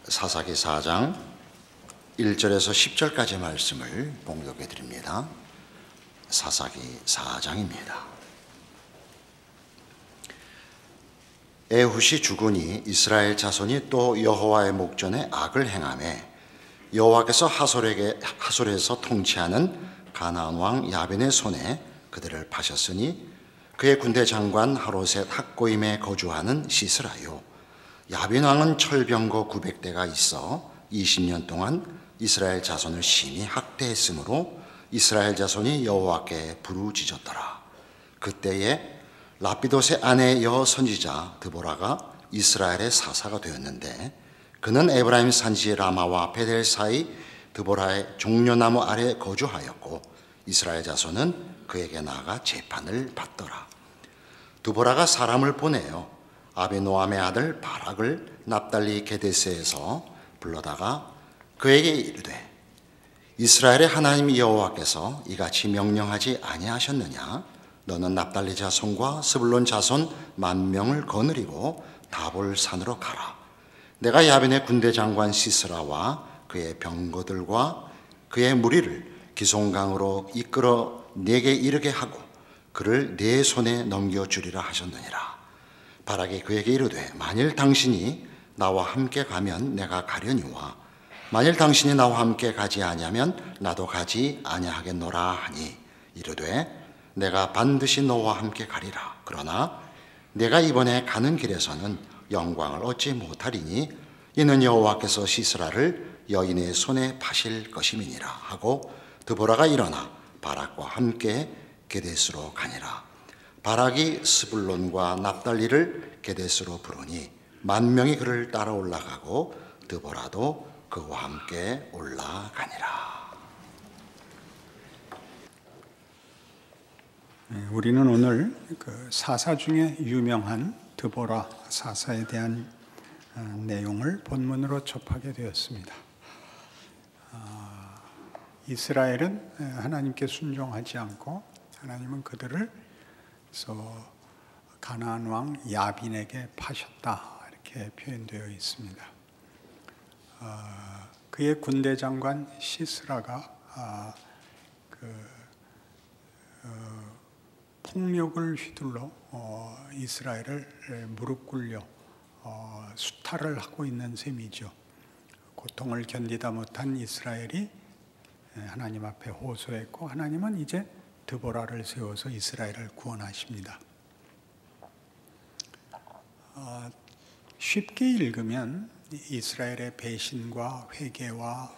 사사기 4장 1절에서 10절까지 말씀을 봉독해 드립니다. 사사기 4장입니다. 에훗이 죽으니 이스라엘 자손이 또 여호와의 목전에 악을 행하매 여호와께서 하솔에서 통치하는 가나안 왕 야빈의 손에 그들을 파셨으니 그의 군대 장관 하롯의 학고임에 거주하는 시스라요. 야빈 왕은 철병거 900대가 있어 20년 동안 이스라엘 자손을 심히 학대했으므로 이스라엘 자손이 여호와께 부르짖었더라. 그때에 라피돗의 아내 여 선지자 드보라가 이스라엘의 사사가 되었는데 그는 에브라임 산지 라마와 베델 사이 드보라의 종려나무 아래 거주하였고 이스라엘 자손은 그에게 나아가 재판을 받더라. 드보라가 사람을 보내어 아비노함의 아들 바락을 납달리 게데스에서 불러다가 그에게 이르되 이스라엘의 하나님 여호와께서 이같이 명령하지 아니하셨느냐? 너는 납달리 자손과 스불론 자손 10,000명을 거느리고 다볼 산으로 가라. 내가 야빈의 군대 장관 시스라와 그의 병거들과 그의 무리를 기송강으로 이끌어 내게 이르게 하고 그를 내 손에 넘겨주리라 하셨느니라. 바락이 그에게 이르되 만일 당신이 나와 함께 가면 내가 가려니와 만일 당신이 나와 함께 가지 아니하면 나도 가지 아니하겠노라 하니 이르되 내가 반드시 너와 함께 가리라. 그러나 내가 이번에 가는 길에서는 영광을 얻지 못하리니 이는 여호와께서 시스라를 여인의 손에 파실 것임이니라 하고 드보라가 일어나 바락과 함께 게데스로 가니라. 바락이 스불론과 납달리를 게데스로 부르니 10,000명이 그를 따라 올라가고 드보라도 그와 함께 올라가니라. 우리는 오늘 그 사사 중에 유명한 드보라 사사에 대한 내용을 본문으로 접하게 되었습니다. 이스라엘은 하나님께 순종하지 않고 하나님은 그들을 가나안 왕 야빈에게 파셨다 이렇게 표현되어 있습니다. 그의 군대 장관 시스라가 폭력을 휘둘러 이스라엘을 무릎 꿇려 수탈을 하고 있는 셈이죠. 고통을 견디다 못한 이스라엘이 하나님 앞에 호소했고 하나님은 이제 드보라를 세워서 이스라엘을 구원하십니다. 쉽게 읽으면 이스라엘의 배신과 회개와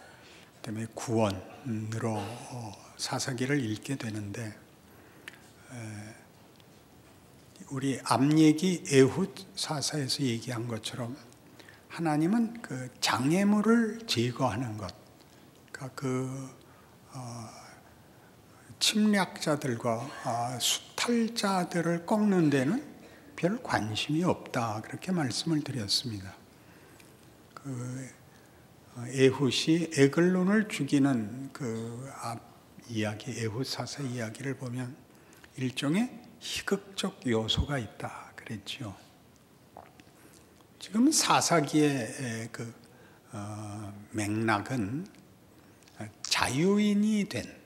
그다음에 구원으로 사사기를 읽게 되는데 우리 앞얘기 에훗 사사에서 얘기한 것처럼 하나님은 그 장애물을 제거하는 것, 그러니까 침략자들과 수탈자들을 꺾는 데는 별 관심이 없다 그렇게 말씀을 드렸습니다. 에훗이 에글론을 죽이는 그 앞 이야기, 에훗 사사 이야기를 보면 일종의 희극적 요소가 있다 그랬죠. 지금 사사기의 그 맥락은 자유인이 된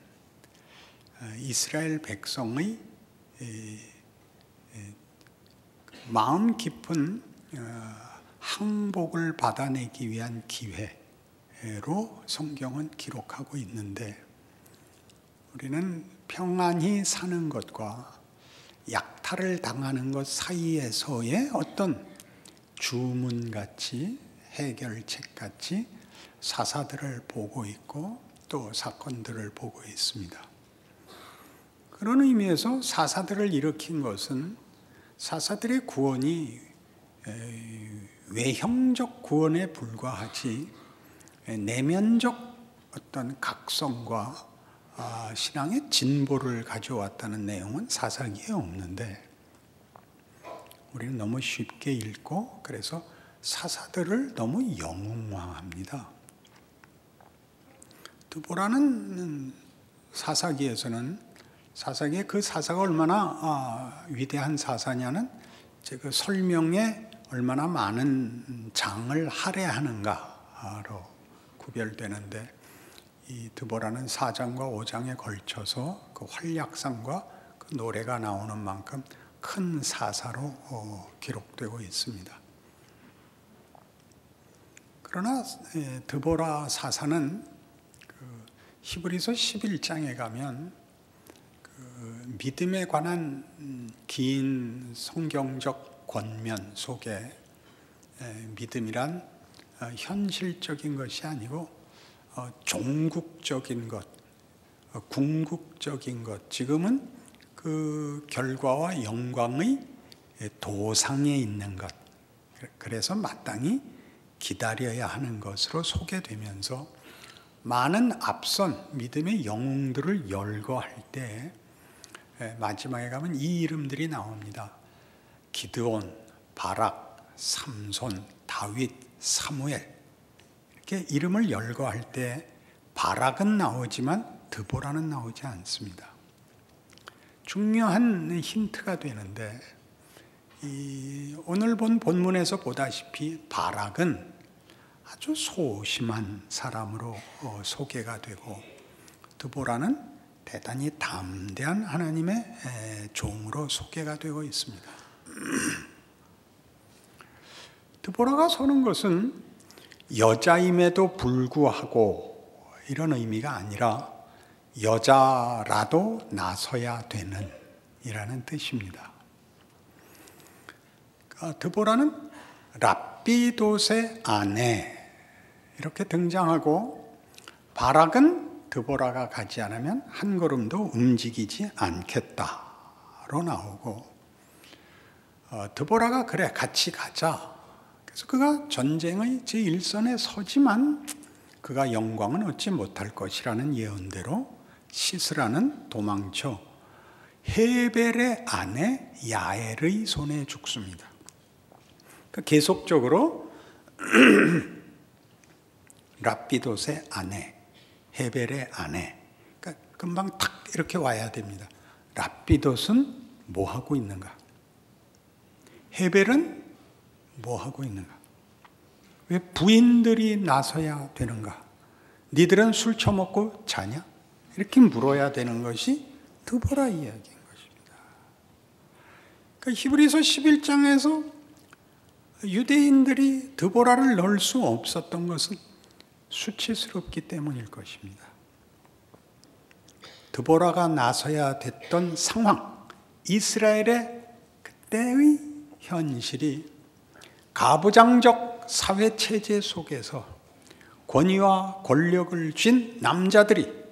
이스라엘 백성의 마음 깊은 항복을 받아내기 위한 기회로 성경은 기록하고 있는데 우리는 평안히 사는 것과 약탈을 당하는 것 사이에서의 어떤 주문같이 해결책같이 사사들을 보고 있고 또 사건들을 보고 있습니다. 그런 의미에서 사사들을 일으킨 것은 사사들의 구원이 외형적 구원에 불과하지 내면적 어떤 각성과 신앙의 진보를 가져왔다는 내용은 사사기에 없는데 우리는 너무 쉽게 읽고 그래서 사사들을 너무 영웅화합니다. 드보라는 사사기에서는 사사기에 그 사사가 얼마나 위대한 사사냐는 그 설명에 얼마나 많은 장을 할애하는가 구별되는데, 이 드보라는 4장과 5장에 걸쳐서 그 활약상과 그 노래가 나오는 만큼 큰 사사로 기록되고 있습니다. 그러나 드보라 사사는 그 히브리서 11장에 가면 그 믿음에 관한 긴 성경적 권면 속에 믿음이란 현실적인 것이 아니고 종국적인 것, 궁극적인 것, 지금은 그 결과와 영광의 도상에 있는 것, 그래서 마땅히 기다려야 하는 것으로 소개되면서 많은 앞선 믿음의 영웅들을 열거할 때 마지막에 가면 이 이름들이 나옵니다. 기드온, 바락, 삼손, 다윗, 사무엘. 이렇게 이름을 열거할 때 바락은 나오지만 드보라는 나오지 않습니다. 중요한 힌트가 되는데, 오늘 본 본문에서 보다시피 바락은 아주 소심한 사람으로 소개가 되고, 드보라는 대단히 담대한 하나님의 종으로 소개가 되고 있습니다. 드보라가 서는 것은 여자임에도 불구하고 이런 의미가 아니라 여자라도 나서야 되는 이라는 뜻입니다. 드보라는 랍비돗의 아내 이렇게 등장하고, 바락은 드보라가 가지 않으면 한 걸음도 움직이지 않겠다로 나오고, 드보라가 그래 같이 가자. 그래서 그가 전쟁의 제1선에 서지만 그가 영광은 얻지 못할 것이라는 예언대로 시스라는 도망쳐 헤벨의 아내 야엘의 손에 죽습니다. 계속적으로 랍비돗의 아내, 헤벨의 아내, 그러니까 금방 탁 이렇게 와야 됩니다. 랍비돗은 뭐 하고 있는가? 헤벨은 뭐 하고 있는가? 왜 부인들이 나서야 되는가? 니들은 술 처먹고 자냐? 이렇게 물어야 되는 것이 드보라 이야기인 것입니다. 그러니까 히브리서 11장에서 유대인들이 드보라를 넣을 수 없었던 것은 수치스럽기 때문일 것입니다. 드보라가 나서야 됐던 상황, 이스라엘의 그때의 현실이 가부장적 사회체제 속에서 권위와 권력을 쥔 남자들이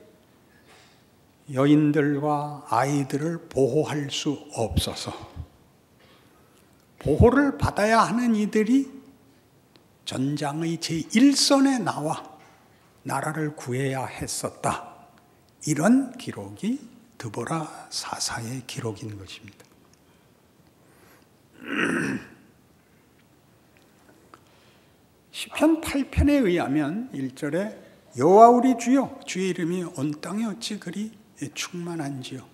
여인들과 아이들을 보호할 수 없어서 보호를 받아야 하는 이들이 전장의 제1선에 나와 나라를 구해야 했었다. 이런 기록이 드보라 사사의 기록인 것입니다. 시편 8편에 의하면 1절에 여호와 우리 주여, 주의 이름이 온 땅에 어찌 그리 충만한지요.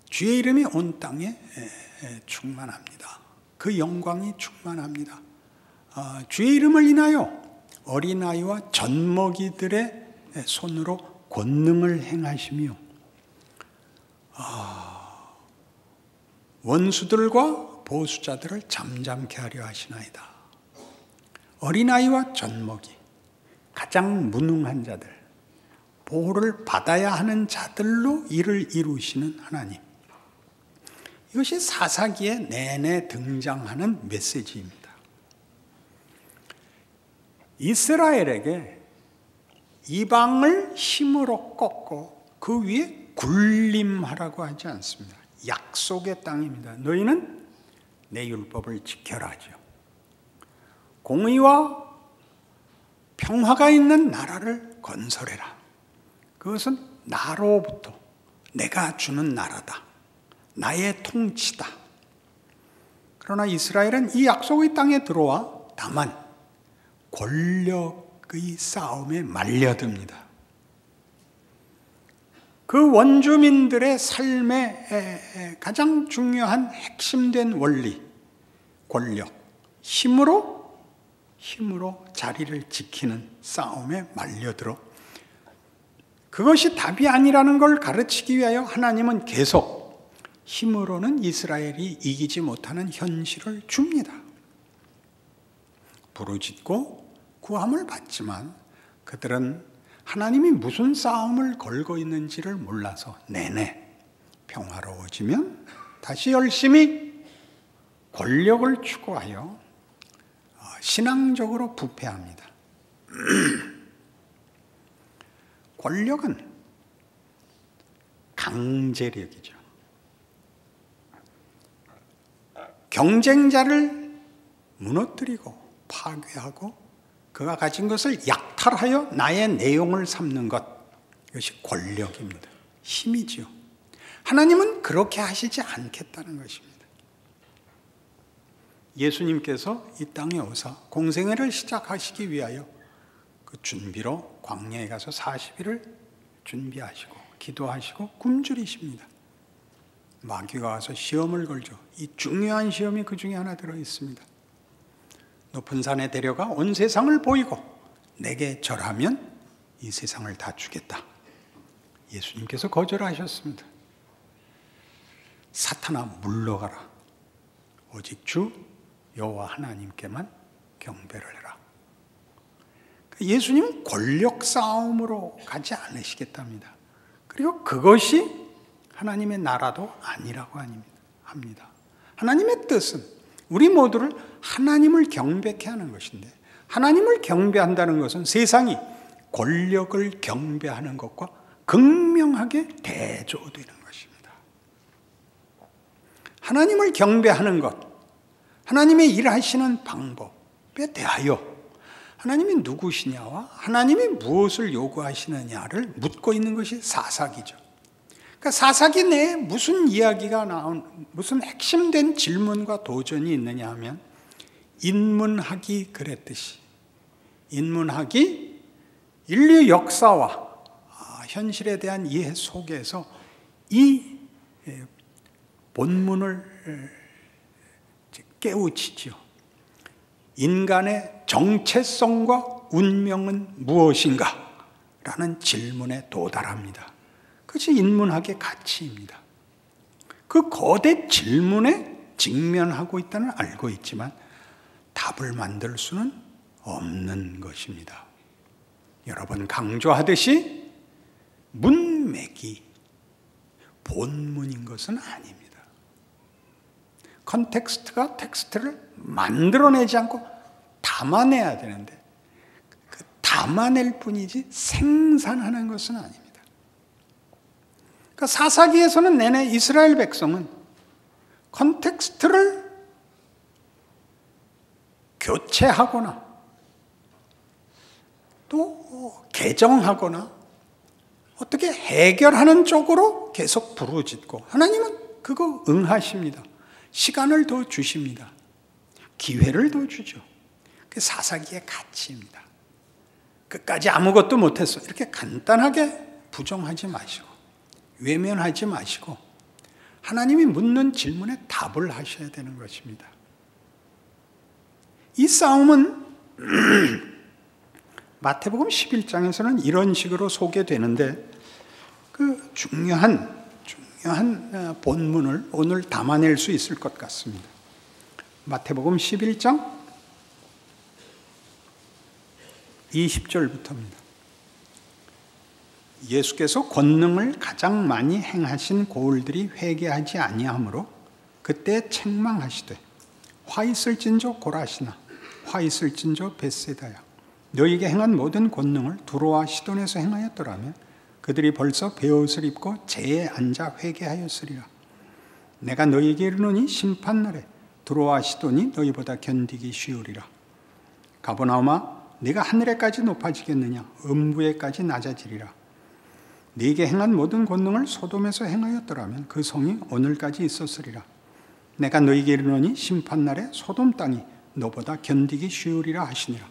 주의 이름이 온 땅에 충만합니다. 그 영광이 충만합니다. 주의 이름을 인하여 어린아이와 젖먹이들의 손으로 권능을 행하시며 원수들과 보수자들을 잠잠케 하려 하시나이다. 어린아이와 젖먹이, 가장 무능한 자들, 보호를 받아야 하는 자들로 일을 이루시는 하나님. 이것이 사사기에 내내 등장하는 메시지입니다. 이스라엘에게 이방을 힘으로 꺾고 그 위에 군림하라고 하지 않습니다. 약속의 땅입니다. 너희는 내 율법을 지켜라죠. 공의와 평화가 있는 나라를 건설해라. 그것은 나로부터 내가 주는 나라다. 나의 통치다. 그러나 이스라엘은 이 약속의 땅에 들어와 다만 권력의 싸움에 말려듭니다. 그 원주민들의 삶의 가장 중요한 핵심된 원리, 권력, 힘으로 힘으로 자리를 지키는 싸움에 말려들어 그것이 답이 아니라는 걸 가르치기 위하여 하나님은 계속 힘으로는 이스라엘이 이기지 못하는 현실을 줍니다. 부르짖고 구함을 받지만 그들은 하나님이 무슨 싸움을 걸고 있는지를 몰라서 내내 평화로워지면 다시 열심히 권력을 추구하여 신앙적으로 부패합니다. 권력은 강제력이죠. 경쟁자를 무너뜨리고 파괴하고 그가 가진 것을 약탈하여 나의 내용을 삼는 것, 이것이 권력입니다. 힘이지요. 하나님은 그렇게 하시지 않겠다는 것입니다. 예수님께서 이 땅에 오사 공생애를 시작하시기 위하여 그 준비로 광야에 가서 40일을 준비하시고 기도하시고 굶주리십니다. 마귀가 와서 시험을 걸죠. 이 중요한 시험이 그 중에 하나 들어있습니다. 높은 산에 데려가 온 세상을 보이고 내게 절하면 이 세상을 다 주겠다. 예수님께서 거절하셨습니다. 사탄아 물러가라. 오직 주 여호와 하나님께만 경배를 해라. 예수님은 권력 싸움으로 가지 않으시겠답니다. 그리고 그것이 하나님의 나라도 아니라고 합니다. 하나님의 뜻은 우리 모두를 하나님을 경배케 하는 것인데, 하나님을 경배한다는 것은 세상이 권력을 경배하는 것과 극명하게 대조되는 것입니다. 하나님을 경배하는 것, 하나님의 일하시는 방법에 대하여 하나님이 누구시냐와 하나님이 무엇을 요구하시느냐를 묻고 있는 것이 사사기죠. 그러니까 사사기 내에 무슨 이야기가 무슨 핵심된 질문과 도전이 있느냐 하면 인문학이 그랬듯이 인문학이 인류 역사와 현실에 대한 이해 속에서 이 본문을 깨우치죠. 인간의 정체성과 운명은 무엇인가? 라는 질문에 도달합니다. 그것이 인문학의 가치입니다. 그 거대 질문에 직면하고 있다는 알고 있지만 답을 만들 수는 없는 것입니다. 여러 번 강조하듯이 문맥이 본문인 것은 아닙니다. 컨텍스트가 텍스트를 만들어내지 않고 담아내야 되는데 그 담아낼 뿐이지 생산하는 것은 아닙니다. 그러니까 사사기에서는 내내 이스라엘 백성은 컨텍스트를 교체하거나 또 개정하거나 어떻게 해결하는 쪽으로 계속 부르짖고 하나님은 그거 응하십니다. 시간을 더 주십니다. 기회를 더 주죠. 그게 사사기의 가치입니다. 끝까지 아무것도 못했어. 이렇게 간단하게 부정하지 마시고 외면하지 마시고 하나님이 묻는 질문에 답을 하셔야 되는 것입니다. 이 싸움은 마태복음 11장에서는 이런 식으로 소개되는데 그 중요한 본문을 오늘 담아낼 수 있을 것 같습니다. 마태복음 11장 20절부터입니다. 예수께서 권능을 가장 많이 행하신 고을들이 회개하지 아니하므로 그때 책망하시되 화 있을진저 고라시나 화 있을진저 벳세다야 너희에게 행한 모든 권능을 두로와 시돈에서 행하였더라면 그들이 벌써 베옷을 입고 재에 앉아 회개하였으리라. 내가 너희에게 이르노니 심판날에 두로와 시돈이 너희보다 견디기 쉬우리라. 가버나움아 네가 하늘에까지 높아지겠느냐 음부에까지 낮아지리라. 네게 행한 모든 권능을 소돔에서 행하였더라면 그 성이 오늘까지 있었으리라. 내가 너희에게 이르노니 심판날에 소돔 땅이 너보다 견디기 쉬우리라 하시니라.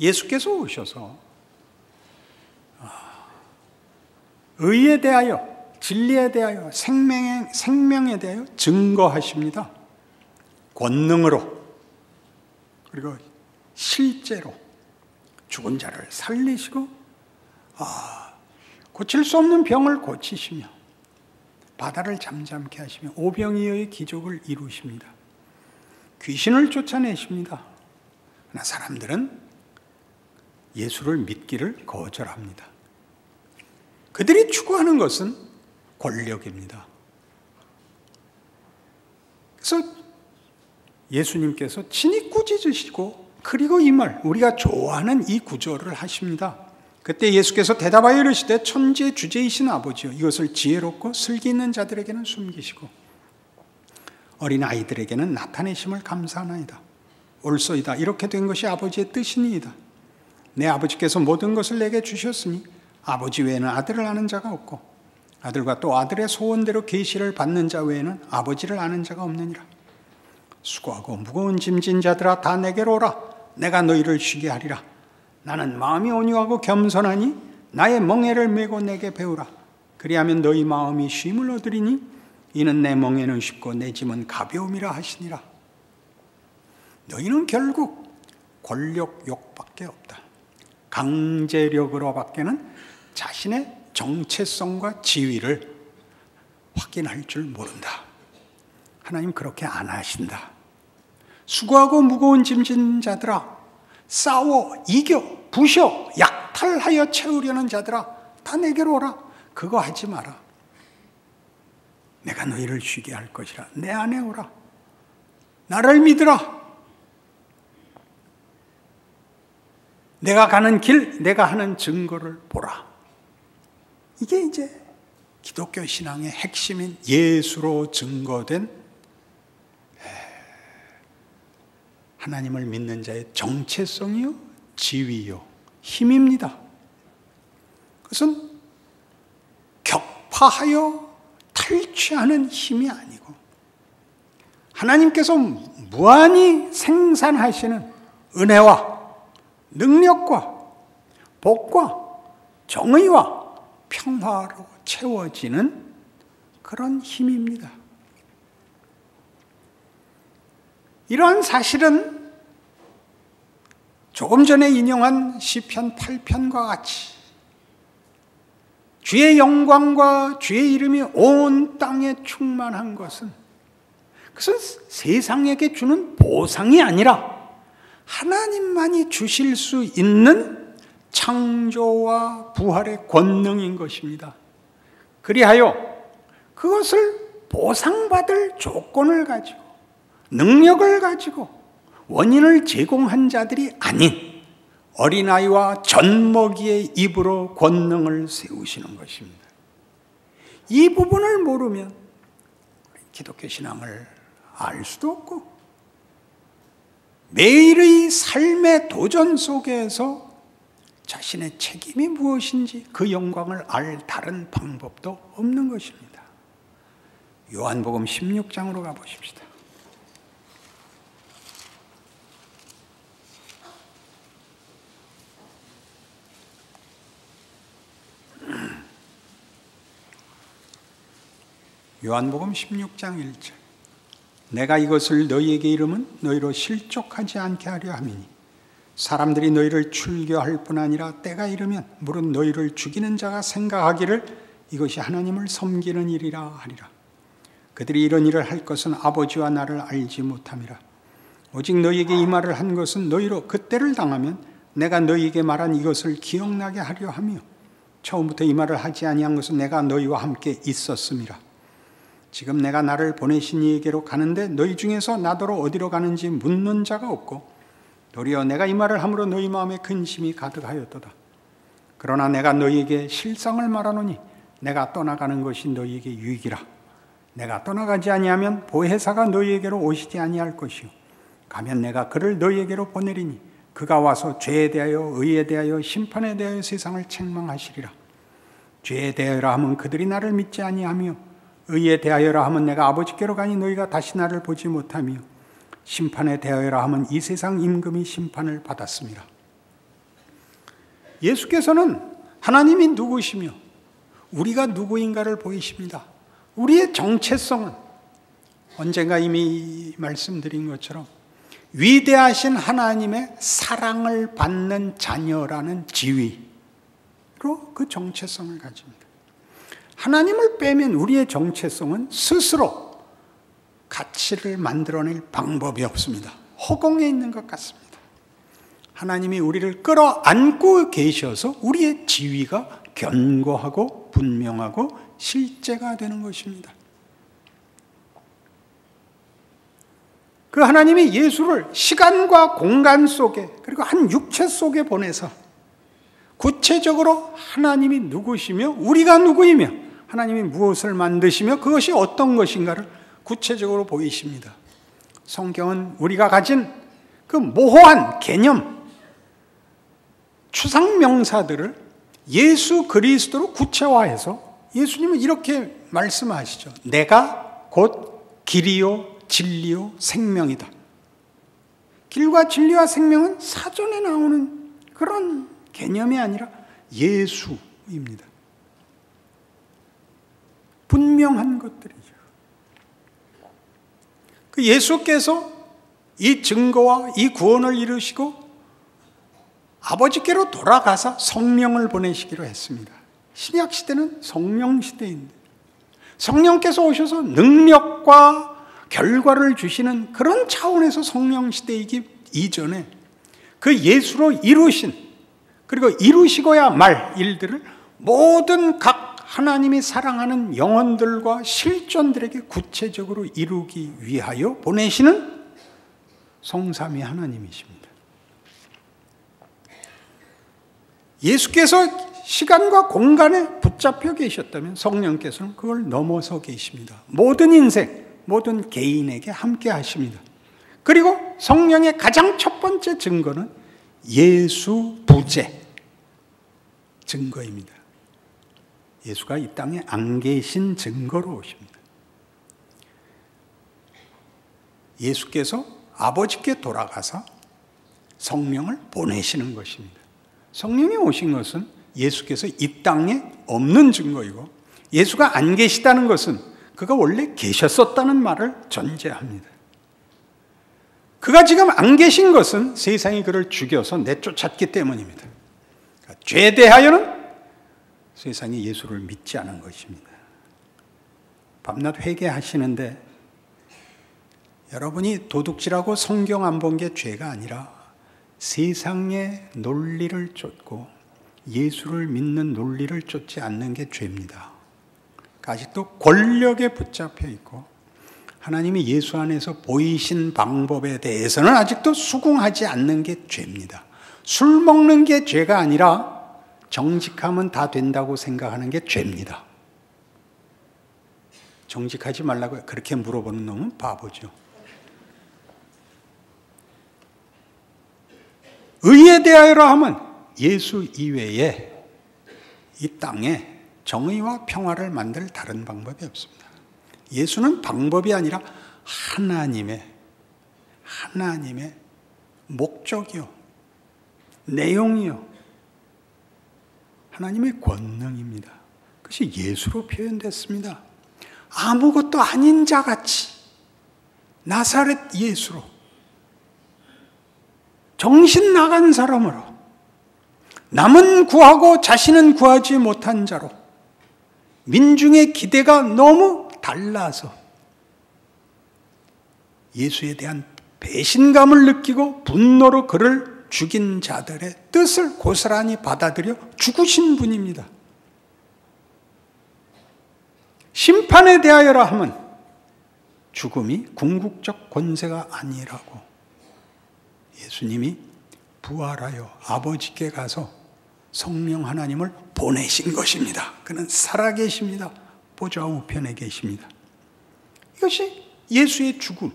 예수께서 오셔서 의에 대하여 진리에 대하여 생명에 대하여 증거하십니다. 권능으로. 그리고 실제로 죽은 자를 살리시고 고칠 수 없는 병을 고치시며 바다를 잠잠케 하시며 오병이어의 기적을 이루십니다. 귀신을 쫓아내십니다. 그러나 사람들은 예수를 믿기를 거절합니다. 그들이 추구하는 것은 권력입니다. 그래서 예수님께서 친히 꾸짖으시고 그리고 이 말, 우리가 좋아하는 이 구절을 하십니다. 그때 예수께서 대답하여 이르시되 천지의 주제이신 아버지여, 이것을 지혜롭고 슬기 있는 자들에게는 숨기시고 어린 아이들에게는 나타내심을 감사하나이다. 옳소이다. 이렇게 된 것이 아버지의 뜻이니이다. 내 아버지께서 모든 것을 내게 주셨으니 아버지 외에는 아들을 아는 자가 없고 아들과 또 아들의 소원대로 계시를 받는 자 외에는 아버지를 아는 자가 없느니라. 수고하고 무거운 짐진 자들아 다 내게로 오라. 내가 너희를 쉬게 하리라. 나는 마음이 온유하고 겸손하니 나의 멍에를 메고 내게 배우라. 그리하면 너희 마음이 쉼을 얻으리니 이는 내 멍에는 쉽고 내 짐은 가벼움이라 하시니라. 너희는 결국 권력욕밖에 없다. 강제력으로밖에는 자신의 정체성과 지위를 확인할 줄 모른다. 하나님 그렇게 안 하신다. 수고하고 무거운 짐진 자들아, 싸워, 이겨, 부셔, 약탈하여 채우려는 자들아, 다 내게로 오라. 그거 하지 마라. 내가 너희를 쉬게 할 것이라. 내 안에 오라. 나를 믿으라. 내가 가는 길, 내가 하는 증거를 보라. 이게 이제 기독교 신앙의 핵심인 예수로 증거된 하나님을 믿는 자의 정체성이요, 지위요, 힘입니다. 그것은 격파하여 탈취하는 힘이 아니고 하나님께서 무한히 생산하시는 은혜와 능력과 복과 정의와 평화로 채워지는 그런 힘입니다. 이러한 사실은 조금 전에 인용한 시편 8편과 같이 주의 영광과 주의 이름이 온 땅에 충만한 것은 그것은 세상에게 주는 보상이 아니라 하나님만이 주실 수 있는 창조와 부활의 권능인 것입니다. 그리하여 그것을 보상받을 조건을 가지고 능력을 가지고 원인을 제공한 자들이 아닌 어린아이와 젖먹이의 입으로 권능을 세우시는 것입니다. 이 부분을 모르면 기독교 신앙을 알 수도 없고 매일의 삶의 도전 속에서 자신의 책임이 무엇인지 그 영광을 알 다른 방법도 없는 것입니다. 요한복음 16장으로 가보십시다. 요한복음 16장 1절 내가 이것을 너희에게 이름은 너희로 실족하지 않게 하려 함이니 사람들이 너희를 출교할 뿐 아니라 때가 이르면 무릇 너희를 죽이는 자가 생각하기를 이것이 하나님을 섬기는 일이라 하리라. 그들이 이런 일을 할 것은 아버지와 나를 알지 못함이라. 오직 너희에게 이 말을 한 것은 너희로 그때를 당하면 내가 너희에게 말한 이것을 기억나게 하려 하며 처음부터 이 말을 하지 아니한 것은 내가 너희와 함께 있었음이라. 지금 내가 나를 보내신 이에게로 가는데 너희 중에서 나더러 어디로 가는지 묻는 자가 없고 도리어 내가 이 말을 함으로 너희 마음에 근심이 가득하였도다. 그러나 내가 너희에게 실상을 말하노니 내가 떠나가는 것이 너희에게 유익이라. 내가 떠나가지 아니하면 보혜사가 너희에게로 오시지 아니할 것이요 가면 내가 그를 너희에게로 보내리니 그가 와서 죄에 대하여 의에 대하여 심판에 대하여 세상을 책망하시리라. 죄에 대하여라 하면 그들이 나를 믿지 아니하며 의에 대하여라 하면 내가 아버지께로 가니 너희가 다시 나를 보지 못하며 심판에 대하여라 하면 이 세상 임금이 심판을 받았습니다. 예수께서는 하나님이 누구시며 우리가 누구인가를 보이십니다. 우리의 정체성은 언젠가 이미 말씀드린 것처럼 위대하신 하나님의 사랑을 받는 자녀라는 지위로 그 정체성을 가집니다. 하나님을 빼면 우리의 정체성은 스스로 가치를 만들어낼 방법이 없습니다. 허공에 있는 것 같습니다. 하나님이 우리를 끌어안고 계셔서 우리의 지위가 견고하고 분명하고 실제가 되는 것입니다. 그 하나님이 예수를 시간과 공간 속에 그리고 한 육체 속에 보내서 구체적으로 하나님이 누구시며 우리가 누구이며 하나님이 무엇을 만드시며 그것이 어떤 것인가를 구체적으로 보이십니다. 성경은 우리가 가진 그 모호한 개념, 추상명사들을 예수 그리스도로 구체화해서 예수님은 이렇게 말씀하시죠. 내가 곧 길이요 진리요 생명이다. 길과 진리와 생명은 사전에 나오는 그런 개념이 아니라 예수입니다. 분명한 것들이죠. 그 예수께서 이 증거와 이 구원을 이루시고 아버지께로 돌아가서 성령을 보내시기로 했습니다. 신약 시대는 성령 시대인데 성령께서 오셔서 능력과 결과를 주시는 그런 차원에서 성령 시대이기 이전에 그 예수로 이루신 그리고 이루시고야 말 일들을 모든 각 하나님이 사랑하는 영혼들과 실존들에게 구체적으로 이루기 위하여 보내시는 성삼위 하나님이십니다. 예수께서 시간과 공간에 붙잡혀 계셨다면 성령께서는 그걸 넘어서 계십니다. 모든 인생, 모든 개인에게 함께 하십니다. 그리고 성령의 가장 첫 번째 증거는 예수 부재 증거입니다. 예수가 이 땅에 안 계신 증거로 오십니다. 예수께서 아버지께 돌아가서 성령을 보내시는 것입니다. 성령이 오신 것은 예수께서 이 땅에 없는 증거이고 예수가 안 계시다는 것은 그가 원래 계셨었다는 말을 전제합니다. 그가 지금 안 계신 것은 세상이 그를 죽여서 내쫓았기 때문입니다. 죄에 대하여는 세상이 예수를 믿지 않은 것입니다. 밤낮 회개하시는데 여러분이 도둑질하고 성경 안 본 게 죄가 아니라 세상의 논리를 쫓고 예수를 믿는 논리를 쫓지 않는 게 죄입니다. 아직도 권력에 붙잡혀 있고 하나님이 예수 안에서 보이신 방법에 대해서는 아직도 수긍하지 않는 게 죄입니다. 술 먹는 게 죄가 아니라 정직하면 다 된다고 생각하는 게 죄입니다. 정직하지 말라고 그렇게 물어보는 놈은 바보죠. 의에 대하여라 하면 예수 이외에 이 땅에 정의와 평화를 만들 다른 방법이 없습니다. 예수는 방법이 아니라 하나님의 목적이요, 내용이요, 하나님의 권능입니다. 그것이 예수로 표현됐습니다. 아무것도 아닌 자같이 나사렛 예수로 정신 나간 사람으로 남은 구하고 자신은 구하지 못한 자로 민중의 기대가 너무 달라서 예수에 대한 배신감을 느끼고 분노로 그를 죽인 자들의 뜻을 고스란히 받아들여 죽으신 분입니다. 심판에 대하여라 하면 죽음이 궁극적 권세가 아니라고 예수님이 부활하여 아버지께 가서 성령 하나님을 보내신 것입니다. 그는 살아계십니다. 보좌 우편에 계십니다. 이것이 예수의 죽음,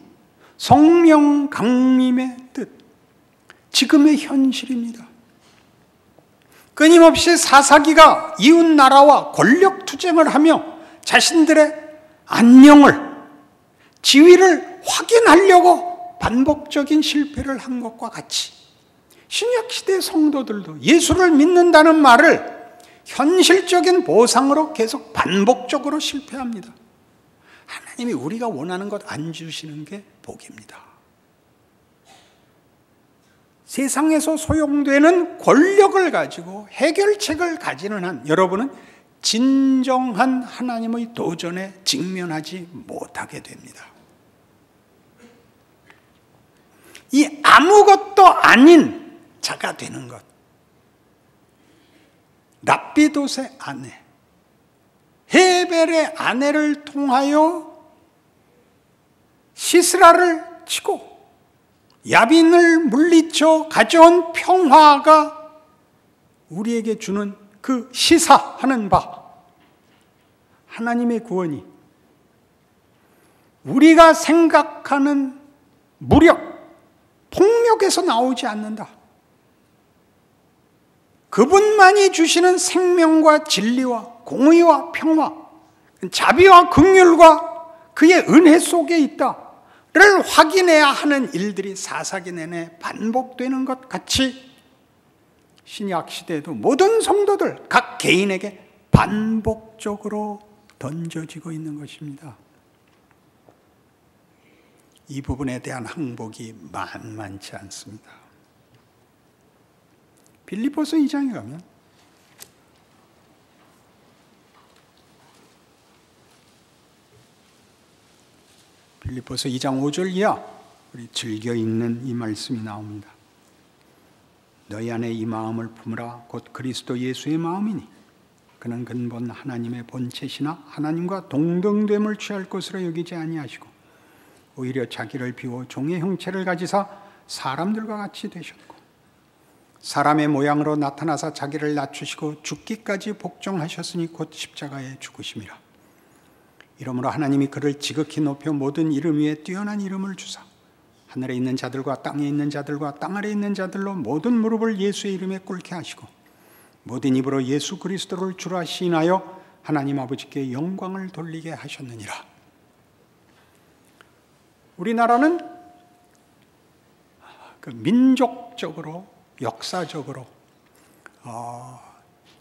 성령 강림의 뜻, 지금의 현실입니다. 끊임없이 사사기가 이웃 나라와 권력 투쟁을 하며 자신들의 안녕을, 지위를 확인하려고 반복적인 실패를 한 것과 같이 신약시대 성도들도 예수를 믿는다는 말을 현실적인 보상으로 계속 반복적으로 실패합니다. 하나님이 우리가 원하는 것 안 주시는 게 복입니다. 세상에서 소용되는 권력을 가지고 해결책을 가지는 한 여러분은 진정한 하나님의 도전에 직면하지 못하게 됩니다. 이 아무것도 아닌 자가 되는 것. 랍비돗의 아내, 헤벨의 아내를 통하여 시스라를 치고 야빈을 물리쳐 가져온 평화가 우리에게 주는 그 시사하는 바, 하나님의 구원이 우리가 생각하는 무력, 폭력에서 나오지 않는다. 그분만이 주시는 생명과 진리와 공의와 평화, 자비와 긍휼과 그의 은혜 속에 있다를 확인해야 하는 일들이 사사기 내내 반복되는 것 같이 신약 시대에도 모든 성도들 각 개인에게 반복적으로 던져지고 있는 것입니다. 이 부분에 대한 항복이 만만치 않습니다. 빌립보서 2장에 가면 빌립보서 2장 5절 이하 우리 즐겨 읽는 이 말씀이 나옵니다. 너희 안에 이 마음을 품으라 곧 그리스도 예수의 마음이니 그는 근본 하나님의 본체시나 하나님과 동등됨을 취할 것으로 여기지 아니하시고 오히려 자기를 비워 종의 형체를 가지사 사람들과 같이 되셨고 사람의 모양으로 나타나사 자기를 낮추시고 죽기까지 복종하셨으니 곧 십자가에 죽으심이라. 이러므로 하나님이 그를 지극히 높여 모든 이름 위에 뛰어난 이름을 주사 하늘에 있는 자들과 땅에 있는 자들과 땅 아래에 있는 자들로 모든 무릎을 예수의 이름에 꿇게 하시고 모든 입으로 예수 그리스도를 주라 시인하여 하나님 아버지께 영광을 돌리게 하셨느니라. 우리나라는 그 민족적으로 역사적으로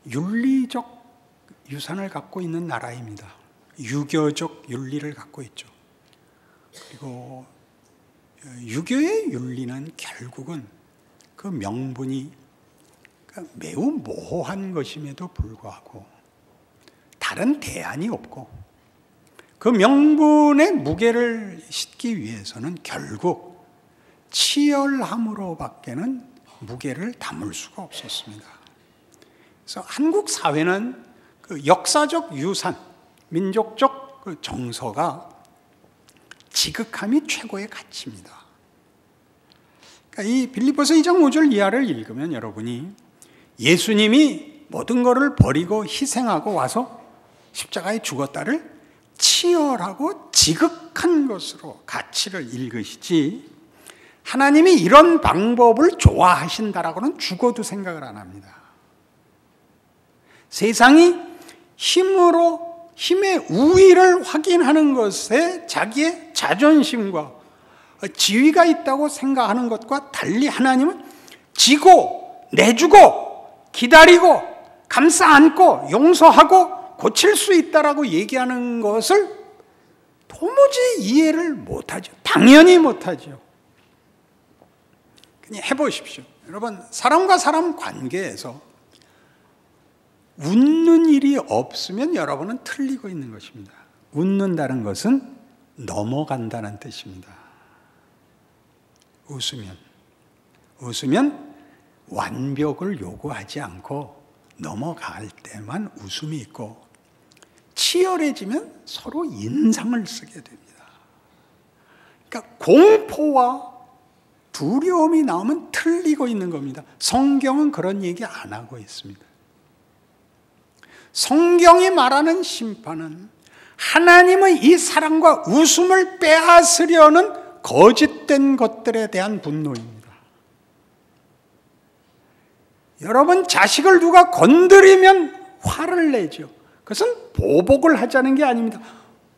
윤리적 유산을 갖고 있는 나라입니다. 유교적 윤리를 갖고 있죠. 그리고 유교의 윤리는 결국은 그 명분이 매우 모호한 것임에도 불구하고 다른 대안이 없고 그 명분의 무게를 싣기 위해서는 결국 치열함으로밖에는 무게를 담을 수가 없었습니다. 그래서 한국 사회는 그 역사적 유산, 민족적 그 정서가 지극함이 최고의 가치입니다. 그러니까 이 빌립보서 2장 5절 이하를 읽으면 여러분이 예수님이 모든 것을 버리고 희생하고 와서 십자가에 죽었다를 치열하고 지극한 것으로 가치를 읽으시지 하나님이 이런 방법을 좋아하신다라고는 죽어도 생각을 안 합니다. 세상이 힘의 우위를 확인하는 것에 자기의 자존심과 지위가 있다고 생각하는 것과 달리 하나님은 지고 내주고 기다리고 감싸 안고 용서하고 고칠 수 있다라고 얘기하는 것을 도무지 이해를 못하죠. 당연히 못하죠. 그냥 해보십시오. 여러분, 사람과 사람 관계에서 웃는 일이 없으면 여러분은 틀리고 있는 것입니다. 웃는다는 것은 넘어간다는 뜻입니다. 웃으면 완벽을 요구하지 않고 넘어갈 때만 웃음이 있고 치열해지면 서로 인상을 쓰게 됩니다. 그러니까 공포와 두려움이 나오면 틀리고 있는 겁니다. 성경은 그런 얘기 안 하고 있습니다. 성경이 말하는 심판은 하나님의 이 사랑과 웃음을 빼앗으려는 거짓된 것들에 대한 분노입니다. 여러분, 자식을 누가 건드리면 화를 내죠. 그것은 보복을 하자는 게 아닙니다.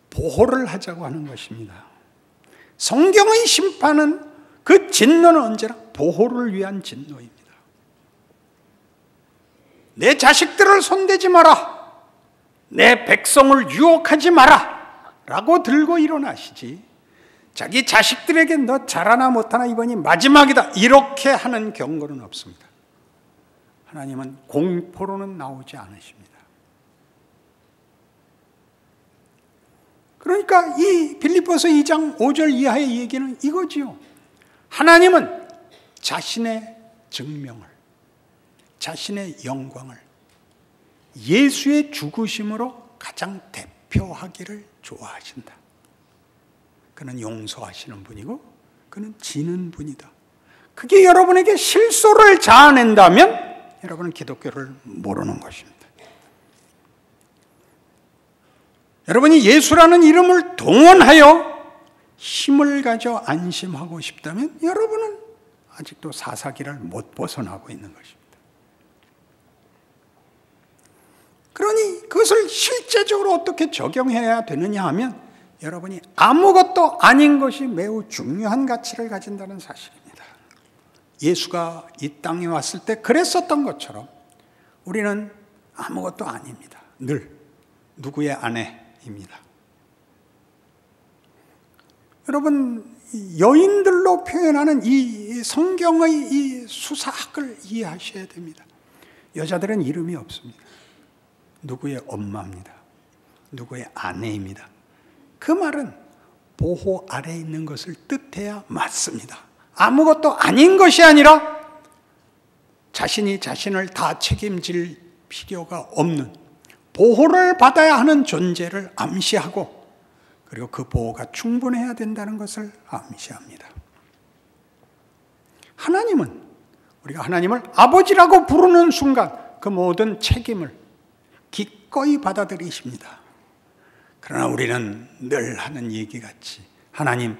보호를 하자고 하는 것입니다. 성경의 심판은 그 진노는 언제나 보호를 위한 진노입니다. 내 자식들을 손대지 마라. 내 백성을 유혹하지 마라. 라고 들고 일어나시지. 자기 자식들에게 너 잘하나 못하나 이번이 마지막이다 이렇게 하는 경고는 없습니다. 하나님은 공포로는 나오지 않으십니다. 그러니까 이 빌립보서 2장 5절 이하의 얘기는 이거지요. 하나님은 자신의 증명을, 자신의 영광을 예수의 죽으심으로 가장 대표하기를 좋아하신다. 그는 용서하시는 분이고 그는 지는 분이다. 그게 여러분에게 실소를 자아낸다면 여러분은 기독교를 모르는 것입니다. 여러분이 예수라는 이름을 동원하여 힘을 가져 안심하고 싶다면 여러분은 아직도 사사기를 못 벗어나고 있는 것입니다. 그러니 그것을 실제적으로 어떻게 적용해야 되느냐 하면 여러분이 아무것도 아닌 것이 매우 중요한 가치를 가진다는 사실입니다. 예수가 이 땅에 왔을 때 그랬었던 것처럼 우리는 아무것도 아닙니다. 늘 누구의 아내입니다. 여러분, 여인들로 표현하는 이 성경의 이 수사학을 이해하셔야 됩니다. 여자들은 이름이 없습니다. 누구의 엄마입니다. 누구의 아내입니다. 그 말은 보호 아래에 있는 것을 뜻해야 맞습니다. 아무것도 아닌 것이 아니라 자신이 자신을 다 책임질 필요가 없는 보호를 받아야 하는 존재를 암시하고 그리고 그 보호가 충분해야 된다는 것을 암시합니다. 하나님은 우리가 하나님을 아버지라고 부르는 순간 그 모든 책임을 기꺼이 받아들이십니다. 그러나 우리는 늘 하는 얘기같이 하나님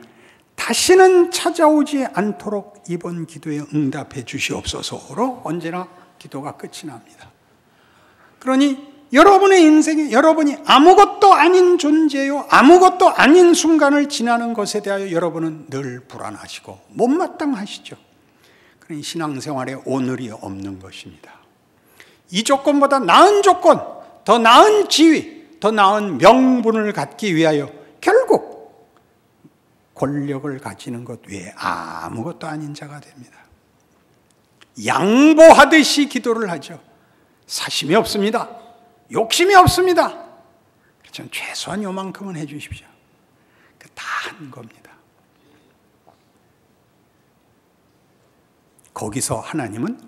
다시는 찾아오지 않도록 이번 기도에 응답해 주시옵소서로 언제나 기도가 끝이 납니다. 그러니 여러분의 인생에 여러분이 아무것도 아닌 존재요 아무것도 아닌 순간을 지나는 것에 대하여 여러분은 늘 불안하시고 못마땅하시죠. 그러니 신앙생활에 오늘이 없는 것입니다. 이 조건보다 나은 조건, 더 나은 지위, 더 나은 명분을 갖기 위하여 결국 권력을 가지는 것 외에 아무것도 아닌 자가 됩니다. 양보하듯이 기도를 하죠. 사심이 없습니다. 욕심이 없습니다. 그렇지만 최소한 요만큼은 해 주십시오. 다 한 겁니다. 거기서 하나님은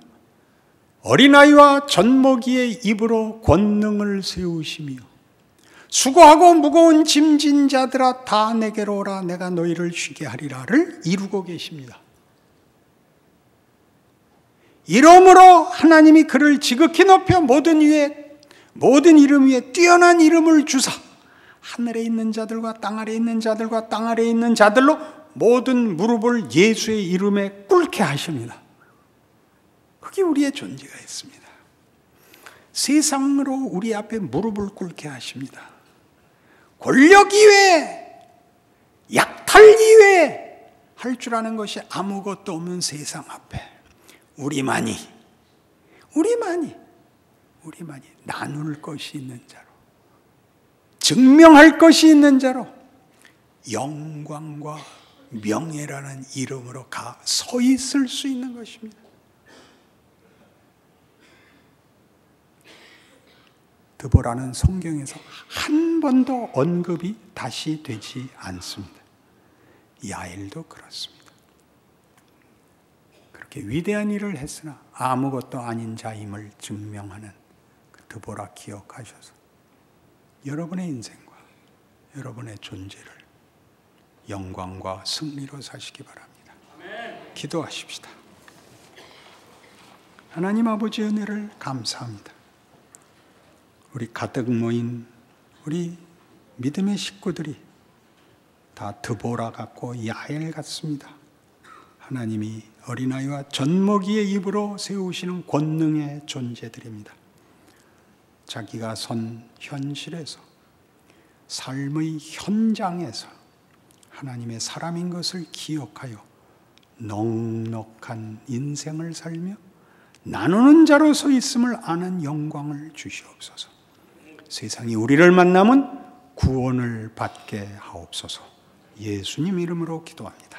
어린아이와 젖먹이의 입으로 권능을 세우시며 수고하고 무거운 짐진 자들아 다 내게로 오라 내가 너희를 쉬게 하리라를 이루고 계십니다. 이러므로 하나님이 그를 지극히 높여 모든 이름 위에 뛰어난 이름을 주사 하늘에 있는 자들과 땅 아래에 있는 자들과 땅 아래에 있는 자들로 모든 무릎을 예수의 이름에 꿇게 하십니다. 그게 우리의 존재가 있습니다. 세상으로 우리 앞에 무릎을 꿇게 하십니다. 권력 이외에 약탈 이외에 할 줄 아는 것이 아무것도 없는 세상 앞에 우리만이 나눌 것이 있는 자로 증명할 것이 있는 자로 영광과 명예라는 이름으로 서 있을 수 있는 것입니다. 드보라는 성경에서 한 번도 언급이 다시 되지 않습니다. 야엘도 그렇습니다. 그렇게 위대한 일을 했으나 아무것도 아닌 자임을 증명하는 그 드보라 기억하셔서 여러분의 인생과 여러분의 존재를 영광과 승리로 사시기 바랍니다. 기도하십시다. 하나님 아버지 은혜를 감사합니다. 우리 가득 모인 우리 믿음의 식구들이 다 드보라 같고 야엘 같습니다. 하나님이 어린아이와 젖먹이의 입으로 세우시는 권능의 존재들입니다. 자기가 선 현실에서 삶의 현장에서 하나님의 사람인 것을 기억하여 넉넉한 인생을 살며 나누는 자로 서 있음을 아는 영광을 주시옵소서. 세상이 우리를 만나면 구원을 받게 하옵소서. 예수님 이름으로 기도합니다.